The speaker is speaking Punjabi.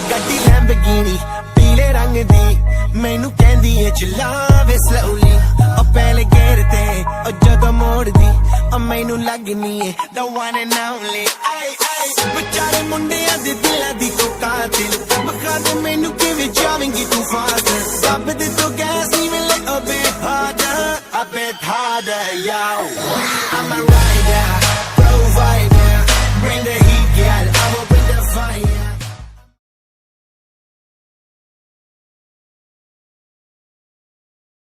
ਗੱਡੀ ਲੈਂਬਰਗਿਨੀ ਪੀਲੇ ਰੰਗ ਦੀ ਮੈਨੂੰ ਕਹਿੰਦੀ ਏ ਚਲਾਵੇ ਸਲੋਲੀ ਉਹ ਪਹਿਲੇ ਗੇਰ ਤੇ ਉਹ ਜਦੋਂ ਮੋੜਦੀ ਉਹ ਮੈਨੂੰ ਲੱਗਨੀ ਏ the one and only ਆਈ ਆਈ ਵਿਚਾਰੇ ਮੁੰਡਿਆਂ ਦੇ ਦਿਲਾਂ ਦੀ ਤੂੰ ਕਾਤਿਲ ਬਖਾ ਦੇ ਮੈਨੂੰ ਕਿਵੇਂ ਜਾਵੇਂਗੀ ਤੂੰ ਫਾਸਟ ਦੱਬ ਦੇ ਤੂੰ gas even a bit harder yo I'm a rider